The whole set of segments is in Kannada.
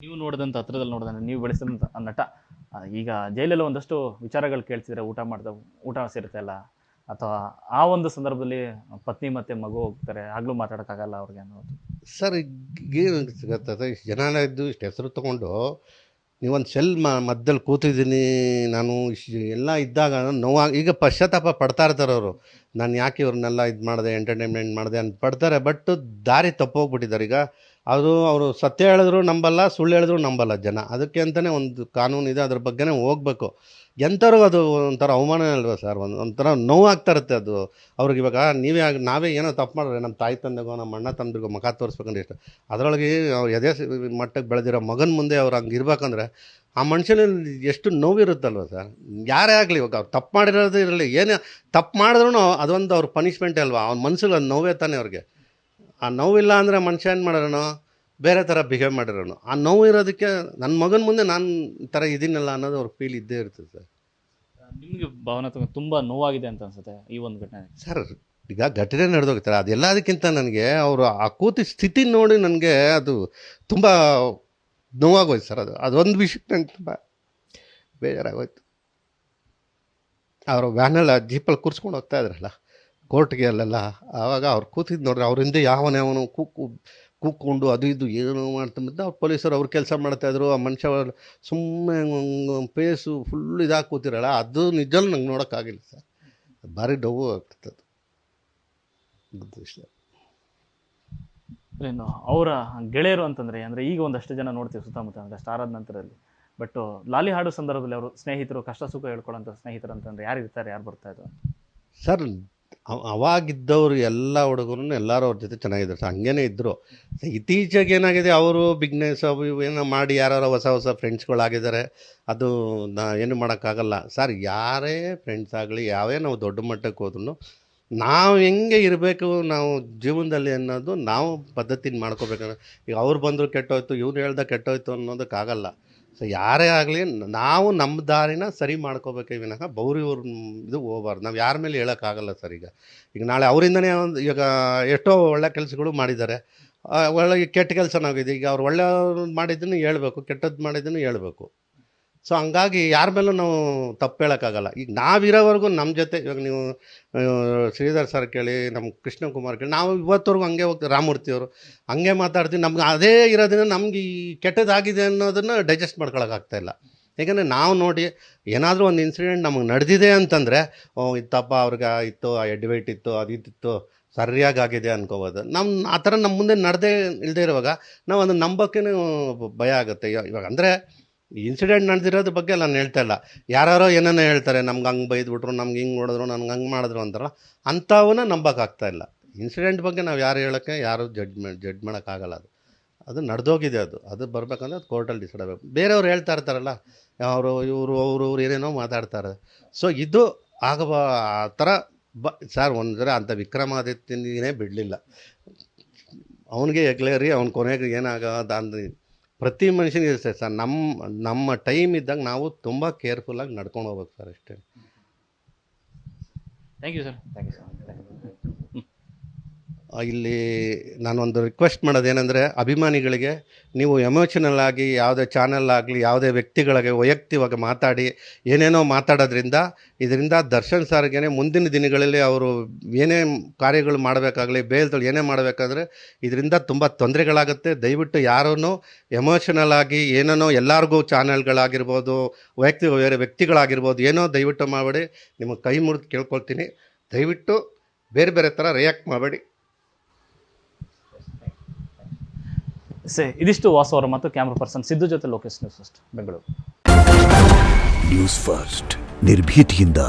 ನೀವು ನೋಡಿದಂಥ ಹತ್ರದಲ್ಲಿ ನೋಡಿದಂಥ ನೀವು ಬೆಳೆಸಿದಂಥ ನಟ ಈಗ ಜೈಲಲ್ಲಿ ಒಂದಷ್ಟು ವಿಚಾರಗಳು ಕೇಳ್ತಿದ್ರೆ ಊಟ ಸೇರುತ್ತಲ್ಲ ಅಥವಾ ಆ ಒಂದು ಸಂದರ್ಭದಲ್ಲಿ ಪತ್ನಿ ಮತ್ತು ಮಗು ಹೋಗ್ತಾರೆ ಆಗಲೂ ಮಾತಾಡೋಕ್ಕಾಗಲ್ಲ ಅವ್ರಿಗೆ ಅನ್ನೋದು. ಸರ್ ಏನು ಸಿಗತ್ತದೆ ಇಷ್ಟು ಜನ ಇದ್ದು ಇಷ್ಟು ಹೆಸರು ತೊಗೊಂಡು ನೀವೊಂದು ಸೆಲ್ ಮಧ್ಯದಲ್ಲಿ ಕೂತಿದ್ದೀನಿ ನಾನು ಎಲ್ಲ ಇದ್ದಾಗ ನೋವಾಗಿ ಈಗ ಪಶ್ಚಾತ್ತಾಪ ಪಡ್ತಾ ಇರ್ತಾರೆ ಅವರು. ನಾನು ಯಾಕೆ ಇವ್ರನ್ನೆಲ್ಲ ಇದು ಮಾಡಿದೆ ಎಂಟರ್ಟೈನ್ಮೆಂಟ್ ಮಾಡಿದೆ ಅಂತ ಪಡ್ತಾರೆ. ಬಟ್ ದಾರಿ ತಪ್ಪೋಗ್ಬಿಟ್ಟಿದ್ದಾರೆ. ಈಗ ಅದು ಅವರು ಸತ್ಯ ಹೇಳಿದ್ರು ನಂಬಲ್ಲ, ಸುಳ್ಳು ಹೇಳಿದ್ರು ನಂಬಲ್ಲ ಜನ. ಅದಕ್ಕೆ ಅಂತಲೇ ಒಂದು ಕಾನೂನು ಇದೆ, ಅದ್ರ ಬಗ್ಗೆನೇ ಹೋಗ್ಬೇಕು. ಎಂಥವ್ರಿಗೂ ಅದು ಒಂಥರ ಅವಮಾನ ಅಲ್ವಾ ಸರ್, ಒಂಥರ ನೋವಾಗ್ತಾ ಇರುತ್ತೆ ಅದು ಅವ್ರಿಗೆ. ಇವಾಗ ನಾವೇ ಏನೋ ತಪ್ಪು ಮಾಡಿದ್ರೆ ನಮ್ಮ ತಾಯಿ ತಂದೆಗೋ ನಮ್ಮ ಅಣ್ಣ ತಂದೆಗೋ ಮುಖ ತೋರಿಸ್ಬೇಕಂದ್ರೆ ಇಷ್ಟ. ಅದರೊಳಗೆ ಅವ್ರು ಎದೆ ಮಟ್ಟಕ್ಕೆ ಬೆಳೆದಿರೋ ಮಗನ ಮುಂದೆ ಅವ್ರು ಹಂಗೆ ಇರ್ಬೇಕಂದ್ರೆ ಆ ಮನುಷ್ಯನಲ್ಲಿ ಎಷ್ಟು ನೋವಿರುತ್ತಲ್ವ ಸರ್. ಯಾರೇ ಆಗಲಿ, ಇವಾಗ ಅವ್ರು ತಪ್ಪು ಮಾಡಿರೋದು ಇರಲಿ, ಏನೇ ತಪ್ಪು ಮಾಡಿದ್ರು ಅದೊಂದು ಅವ್ರ ಪನಿಷ್ಮೆಂಟೇ ಅಲ್ವಾ. ಅವ್ನ ಮನ್ಸಿಗೆ ಅದು ನೋವೇ ತಾನೆ ಅವ್ರಿಗೆ. ಆ ನೋವಿಲ್ಲ ಅಂದರೆ ಮನುಷ್ಯ ಏನು ಮಾಡಿರೋನು ಬೇರೆ ಥರ ಬಿಹೇವ್ ಮಾಡಿರೋನು. ಆ ನೋವು ಇರೋದಕ್ಕೆ ನನ್ನ ಮಗನ ಮುಂದೆ ನಾನು ಈ ಥರ ಇದೀನಲ್ಲ ಅನ್ನೋದು ಅವ್ರ ಫೀಲ್ ಇದ್ದೇ ಇರ್ತದೆ ಸರ್. ನಿಮಗೆ ಭಾವನಾತ್ಮಕ ತುಂಬ ನೋವಾಗಿದೆ ಅಂತ ಅನ್ಸುತ್ತೆ ಈ ಒಂದು ಘಟನೆ. ಸರ್ ಈಗ ಘಟನೆ ನಡೆದೋಗ್ತಾರೆ ಅದೆಲ್ಲದಕ್ಕಿಂತ ನನಗೆ ಅವರು ಆ ಕೂತಿ ಸ್ಥಿತಿ ನೋಡಿ ನನಗೆ ಅದು ತುಂಬ ನೋವಾಗೋಯ್ತು ಸರ್. ಅದೊಂದು ವಿಷಯಕ್ಕೆ ನಂಗೆ ತುಂಬ ಬೇಜಾರಾಗೋಯ್ತು. ಅವರು ವ್ಯಾನೆಲ್ಲ ಜೀಪಲ್ಲಿ ಕೂರಿಸ್ಕೊಂಡು ಹೋಗ್ತಾ ಇದ್ರಲ್ಲ ಕೋರ್ಟ್ಗೆ ಅಲ್ಲೆಲ್ಲ, ಆವಾಗ ಅವ್ರು ಕೂತಿದ್ದು ನೋಡ್ರಿ, ಅವ್ರ ಹಿಂದೆ ಯಾವನು ಕೂತ್ಕೊಂಡು ಅದು ಇದು ಏನೋ ಮಾಡ್ತಾ ಅವ್ರು ಪೊಲೀಸರು ಅವ್ರ ಕೆಲಸ ಮಾಡ್ತಾಯಿದ್ರು. ಆ ಮನುಷ್ಯ ಸುಮ್ಮನೆ ಫೇಸು ಫುಲ್ ಇದಾಗಿ ಕೂತಿರಲ್ಲ, ಅದು ನಿಜವೂ ನಂಗೆ ನೋಡೋಕ್ಕಾಗಿಲ್ಲ ಸರ್. ಭಾರಿ ನೋವು ಆಗ್ತದೆ. ಇನ್ನು ಅವರ ಗೆಳೆಯರು ಅಂತಂದರೆ ಅಂದರೆ ಈಗ ಒಂದಷ್ಟು ಜನ ನೋಡ್ತೀವಿ ಸುತ್ತಮುತ್ತ ಅಂದರೆ ಸ್ಟಾರ್ ಆದ ನಂತರದಲ್ಲಿ. ಬಟ್ ಲಾಲಿ ಹಾಡೋ ಸಂದರ್ಭದಲ್ಲಿ ಅವರು ಸ್ನೇಹಿತರು ಕಷ್ಟ ಸುಖ ಹೇಳ್ಕೊಳ್ಳೋಂಥ ಸ್ನೇಹಿತರು ಅಂತಂದರೆ ಯಾರು ಇರ್ತಾರೆ, ಯಾರು ಬರ್ತಾಯಿದ್ರು ಸರ್? ಅವಾಗಿದ್ದವರು ಎಲ್ಲ ಹುಡುಗರು ಎಲ್ಲರೂ ಅವ್ರ ಜೊತೆ ಚೆನ್ನಾಗಿದ್ದಾರೆ ಸರ್, ಹಂಗೇ ಇದ್ದರು. ಇತ್ತೀಚೆಗೆ ಏನಾಗಿದೆ, ಅವರು ಬಿಗ್ನೆಸ್ ಅವು ಇವು ಏನೋ ಮಾಡಿ ಯಾರು ಹೊಸ ಫ್ರೆಂಡ್ಸ್ಗಳಾಗಿದ್ದಾರೆ. ಅದು ಏನು ಮಾಡೋಕ್ಕಾಗಲ್ಲ ಸರ್. ಯಾರೇ ಫ್ರೆಂಡ್ಸ್ ಆಗಲಿ, ಯಾವೇ ನಾವು ದೊಡ್ಡ ಮಟ್ಟಕ್ಕೆ ಹೋದ್ರೂ ನಾವು ಹೆಂಗೆ ಇರಬೇಕು ನಾವು ಜೀವನದಲ್ಲಿ ಅನ್ನೋದು ನಾವು ಪದ್ಧತಿನ ಮಾಡ್ಕೋಬೇಕಂದ್ರೆ, ಈಗ ಅವ್ರು ಬಂದರು ಕೆಟ್ಟೋಯ್ತು, ಇವ್ರು ಹೇಳ್ದ ಕೆಟ್ಟೋಯ್ತು ಅನ್ನೋದಕ್ಕಾಗಲ್ಲ. ಸೊ ಯಾರೇ ಆಗಲಿ ನಾವು ನಮ್ಮ ದಾರಿನ ಸರಿ ಮಾಡ್ಕೋಬೇಕೆ ವಿನಃ ಇವ್ರ ಇದು ಹೋಗ್ಬಾರ್ದು. ನಾವು ಯಾರ ಮೇಲೆ ಹೇಳೋಕ್ಕಾಗಲ್ಲ ಸರ್. ಈಗ ನಾಳೆ ಅವರಿಂದನೇ ಒಂದು ಈಗ ಎಷ್ಟೋ ಒಳ್ಳೆ ಕೆಲಸಗಳು ಮಾಡಿದ್ದಾರೆ, ಒಳ್ಳೆ ಕೆಟ್ಟ ಕೆಲಸನಾಗಿದೆ. ಈಗ ಅವ್ರು ಒಳ್ಳೆ ಮಾಡಿದ್ದನ್ನು ಹೇಳ್ಬೇಕು, ಕೆಟ್ಟದ್ದು ಮಾಡಿದ್ದನ್ನು ಹೇಳ್ಬೇಕು. ಸೊ ಹಂಗಾಗಿ ಯಾರ ಮೇಲೂ ನಾವು ತಪ್ಪು ಹೇಳೋಕ್ಕಾಗಲ್ಲ. ಈಗ ನಾವಿರೋವರೆಗೂ ನಮ್ಮ ಜೊತೆ, ಇವಾಗ ನೀವು ಶ್ರೀಧರ್ ಸರ್ ಕೇಳಿ, ನಮ್ಮ ಕೃಷ್ಣ ಕುಮಾರ್ ಕೇಳಿ, ನಾವು ಇವತ್ತವರೆಗೂ ಹಂಗೆ ಹೋಗ್ತೀವಿ. ರಾಮಮೂರ್ತಿಯವರು ಹಂಗೆ ಮಾತಾಡ್ತೀವಿ. ನಮ್ಗೆ ಅದೇ ಇರೋದನ್ನ ನಮ್ಗೆ ಈ ಕೆಟ್ಟದಾಗಿದೆ ಅನ್ನೋದನ್ನು ಡೈಜೆಸ್ಟ್ ಮಾಡ್ಕೊಳಕ್ಕಾಗ್ತಾಯಿಲ್ಲ. ಯಾಕಂದರೆ ನಾವು ನೋಡಿ ಏನಾದರೂ ಒಂದು ಇನ್ಸಿಡೆಂಟ್ ನಮಗೆ ನಡೆದಿದೆ ಅಂತಂದರೆ ಇತ್ತಪ್ಪ ಅವ್ರಿಗೆ ಇತ್ತು, ಆ ಎಡ್ವೈಟ್ ಇತ್ತು, ಅದಿತ್ತು, ಸರಿಯಾಗಿ ಆಗಿದೆ ಅನ್ಕೋಬೋದು. ಆ ಥರ ನಮ್ಮ ಮುಂದೆ ನಡೆದೇ ಇಲ್ಲದೆ ಇರುವಾಗ ನಾವು ಅದನ್ನು ನಂಬೋಕ್ಕೇ ಭಯ ಆಗುತ್ತೆ. ಇವಾಗ ಅಂದರೆ ಇನ್ಸಿಡೆಂಟ್ ನಡೆದಿರೋದ್ರ ಬಗ್ಗೆ ನಾನು ಹೇಳ್ತಾ ಇಲ್ಲ, ಯಾರೋ ಏನೇನೋ ಹೇಳ್ತಾರೆ, ನಮ್ಗೆ ಹಂಗೆ ಬೈದ್ಬಿಟ್ರು, ನಮ್ಗೆ ಹಿಂಗೆ ಹೊಡೆದ್ರು, ನಮ್ಗೆ ಹಂಗೆ ಮಾಡಿದ್ರು ಅಂತಾರಲ್ಲ, ಅಂಥವನ್ನ ನಂಬೋಕ್ಕಾಗ್ತಾಯಿಲ್ಲ. ಇನ್ಸಿಡೆಂಟ್ ಬಗ್ಗೆ ನಾವು ಹೇಳೋಕ್ಕೆ ಯಾರು ಜಡ್ಜ್ ಮಾಡೋಕ್ಕಾಗಲ್ಲ. ಅದು ನಡೆದೋಗಿದೆ. ಅದು ಬರಬೇಕಂದ್ರೆ ಅದು ಕೋರ್ಟಲ್ಲಿ ಡಿಸೈಡ್ ಆಗಬೇಕು. ಬೇರೆಯವ್ರು ಹೇಳ್ತಾ ಇರ್ತಾರಲ್ಲ, ಅವರು ಏನೇನೋ ಮಾತಾಡ್ತಾರೆ. ಸೊ ಇದು ಆ ಥರ ಸರ್ ಒಂಥರ ಅಂಥ ವಿಕ್ರಮಾದಿತ್ಯನೇ ಬಿಡಲಿಲ್ಲ. ಅವನಿಗೆ ಎಗ್ಲೇರಿ ಅವ್ನ ಕೊನೆಗೆ ಏನಾಗೋದು ಅಂದರೆ ಪ್ರತಿ ಮನುಷ್ಯನಿಗೆ ಇರುತ್ತೆ ಸರ್. ನಮ್ಮ ಟೈಮ್ ಇದ್ದಾಗ ನಾವು ತುಂಬ ಕೇರ್ಫುಲ್ಲಾಗಿ ನಡ್ಕೊಂಡು ಹೋಗ್ಬೇಕು ಸರ್, ಅಷ್ಟೇ. Thank you sir. ಇಲ್ಲಿ ನಾನೊಂದು ರಿಕ್ವೆಸ್ಟ್ ಮಾಡೋದೇನೆಂದರೆ, ಅಭಿಮಾನಿಗಳಿಗೆ ನೀವು ಎಮೋಷನಲ್ ಆಗಿ ಯಾವುದೇ ಚಾನಲ್ ಆಗಲಿ ಯಾವುದೇ ವ್ಯಕ್ತಿಗಳಿಗೆ ವೈಯಕ್ತಿಕವಾಗಿ ಮಾತಾಡಿ ಏನೇನೋ ಇದರಿಂದ ದರ್ಶನ್ ಸರ್ಗೆ ಮುಂದಿನ ದಿನಗಳಲ್ಲಿ ಅವರು ಏನೇ ಕಾರ್ಯಗಳು ಮಾಡಬೇಕಾಗಲಿ, ಬೇಲ್ದಲ್ಲಿ ಏನೇ ಮಾಡಬೇಕಾದ್ರೆ ಇದರಿಂದ ತುಂಬ ತೊಂದರೆಗಳಾಗುತ್ತೆ. ದಯವಿಟ್ಟು ಯಾರೂ ಎಮೋಷನಲ್ ಆಗಿ ಏನೇನೋ ಎಲ್ಲರಿಗೂ ಚಾನಲ್ಗಳಾಗಿರ್ಬೋದು, ಬೇರೆ ವ್ಯಕ್ತಿಗಳಾಗಿರ್ಬೋದು, ಏನೋ ದಯವಿಟ್ಟು ಮಾಡಬೇಡಿ. ನಿಮಗೆ ಕೈ ಮುರಿದು ಕೇಳ್ಕೊಳ್ತೀನಿ, ದಯವಿಟ್ಟು ಬೇರೆ ಥರ ರಿಯಾಕ್ಟ್ ಮಾಡಬೇಡಿ. ಇದಿಷ್ಟು ವಾಸು ಅವರ ಮತ್ತು ಕ್ಯಾಮ್ರಾ ಪರ್ಸನ್ ಸಿದ್ದು ಜೊತೆ Lokesh, news first Bengaluru. News first ನಿರ್ಭೀತಿಯಿಂದ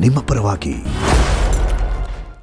ನಿಮ್ಮ ಪರವಾಗಿ.